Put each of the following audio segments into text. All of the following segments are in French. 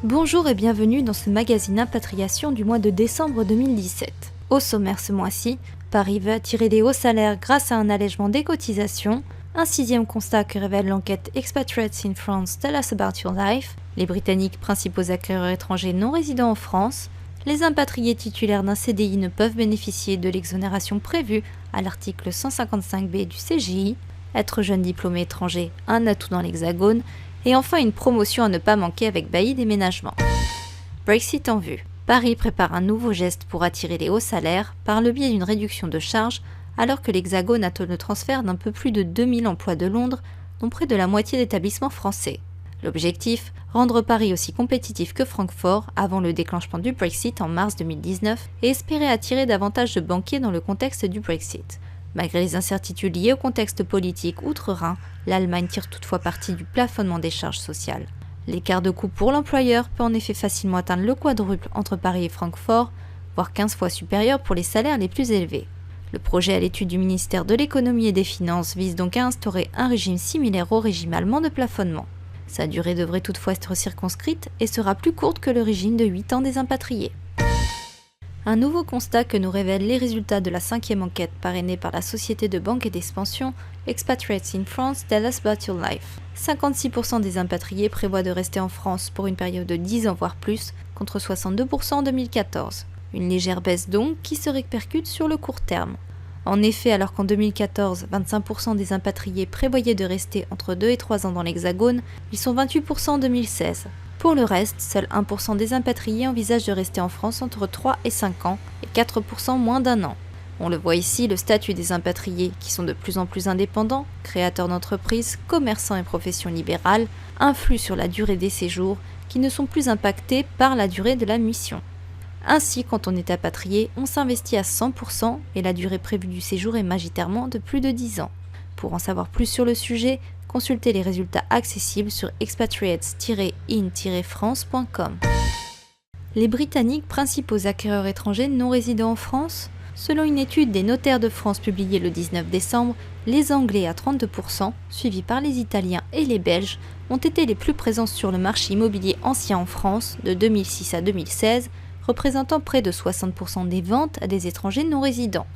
Bonjour et bienvenue dans ce magazine Impatriation du mois de décembre 2017. Au sommaire ce mois-ci, Paris veut attirer des hauts salaires grâce à un allègement des cotisations, un sixième constat que révèle l'enquête Expatriates in France Tell Us About Your Life, les Britanniques principaux acquéreurs étrangers non résidents en France, les impatriés titulaires d'un CDI ne peuvent bénéficier de l'exonération prévue à l'article 155B du CGI, être jeune diplômé étranger, un atout dans l'Hexagone, et enfin une promotion à ne pas manquer avec Bailly Déménagement. Brexit en vue. Paris prépare un nouveau geste pour attirer les hauts salaires par le biais d'une réduction de charges, alors que l'Hexagone attend le transfert d'un peu plus de 2000 emplois de Londres, dont près de la moitié d'établissements français. L'objectif, rendre Paris aussi compétitif que Francfort avant le déclenchement du Brexit en mars 2019 et espérer attirer davantage de banquiers dans le contexte du Brexit. Malgré les incertitudes liées au contexte politique outre-Rhin, l'Allemagne tire toutefois parti du plafonnement des charges sociales. L'écart de coût pour l'employeur peut en effet facilement atteindre le quadruple entre Paris et Francfort, voire 15 fois supérieur pour les salaires les plus élevés. Le projet à l'étude du ministère de l'Économie et des Finances vise donc à instaurer un régime similaire au régime allemand de plafonnement. Sa durée devrait toutefois être circonscrite et sera plus courte que le régime de 8 ans des impatriés. Un nouveau constat que nous révèlent les résultats de la 5e enquête parrainée par la société de banque et d'expansion Expatriates in France Tell Us About Your Life. 56% des impatriés prévoient de rester en France pour une période de 10 ans voire plus, contre 62% en 2014. Une légère baisse donc qui se répercute sur le court terme. En effet, alors qu'en 2014, 25% des impatriés prévoyaient de rester entre 2 et 3 ans dans l'Hexagone, ils sont 28% en 2016. Pour le reste, seul 1% des impatriés envisagent de rester en France entre 3 et 5 ans et 4% moins d'un an. On le voit ici, le statut des impatriés, qui sont de plus en plus indépendants, créateurs d'entreprises, commerçants et professions libérales, influe sur la durée des séjours, qui ne sont plus impactés par la durée de la mission. Ainsi, quand on est impatrié, on s'investit à 100% et la durée prévue du séjour est magitairement de plus de 10 ans. Pour en savoir plus sur le sujet, consultez les résultats accessibles sur expatriates-in-france.com. Les Britanniques principaux acquéreurs étrangers non résidents en France? Selon une étude des notaires de France publiée le 19 décembre, les Anglais à 32%, suivis par les Italiens et les Belges, ont été les plus présents sur le marché immobilier ancien en France de 2006 à 2016, représentant près de 60% des ventes à des étrangers non résidents.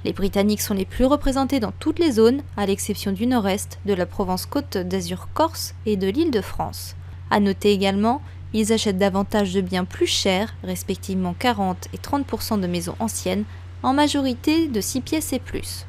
Les Britanniques sont les plus représentés dans toutes les zones, à l'exception du nord-est, de la Provence-Côte d'Azur-Corse et de l'Île-de-France. À noter également, ils achètent davantage de biens plus chers, respectivement 40 et 30% de maisons anciennes, en majorité de 6 pièces et plus.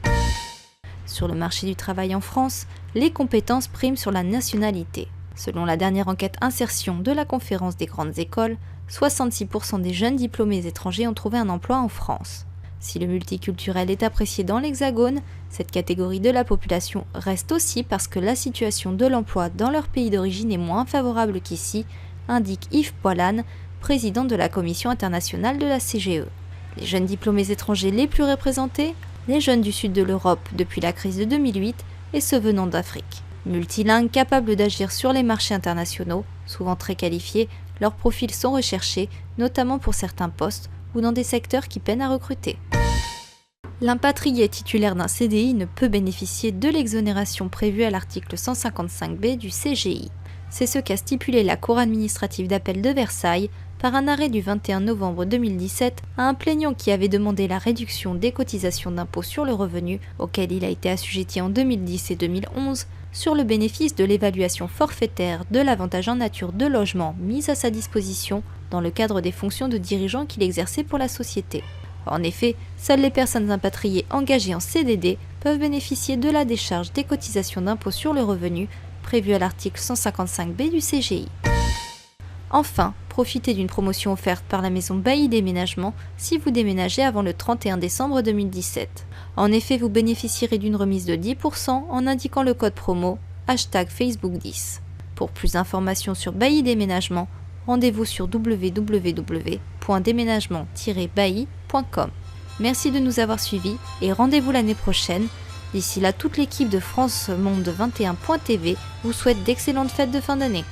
Sur le marché du travail en France, les compétences priment sur la nationalité. Selon la dernière enquête insertion de la Conférence des grandes écoles, 66% des jeunes diplômés étrangers ont trouvé un emploi en France. Si le multiculturel est apprécié dans l'Hexagone, cette catégorie de la population reste aussi parce que la situation de l'emploi dans leur pays d'origine est moins favorable qu'ici, indique Yves Poilane, président de la Commission internationale de la CGE. Les jeunes diplômés étrangers les plus représentés, les jeunes du sud de l'Europe depuis la crise de 2008 et ceux venant d'Afrique. Multilingues, capables d'agir sur les marchés internationaux, souvent très qualifiés, leurs profils sont recherchés, notamment pour certains postes ou dans des secteurs qui peinent à recruter. L'impatrié titulaire d'un CDI ne peut bénéficier de l'exonération prévue à l'article 155B du CGI. C'est ce qu'a stipulé la Cour administrative d'appel de Versailles par un arrêt du 21 novembre 2017 à un plaignant qui avait demandé la réduction des cotisations d'impôt sur le revenu auquel il a été assujetti en 2010 et 2011 sur le bénéfice de l'évaluation forfaitaire de l'avantage en nature de logement mis à sa disposition dans le cadre des fonctions de dirigeant qu'il exerçait pour la société. En effet, seules les personnes impatriées engagées en CDD peuvent bénéficier de la décharge des cotisations d'impôt sur le revenu prévue à l'article 155B du CGI. Enfin, profitez d'une promotion offerte par la maison Bailly Déménagement si vous déménagez avant le 31 décembre 2017. En effet, vous bénéficierez d'une remise de 10% en indiquant le code promo #Facebook10. Pour plus d'informations sur Bailly Déménagement, rendez-vous sur www.déménagement-bailly.com. Merci de nous avoir suivis et rendez-vous l'année prochaine. D'ici là, toute l'équipe de France Monde 21.tv vous souhaite d'excellentes fêtes de fin d'année.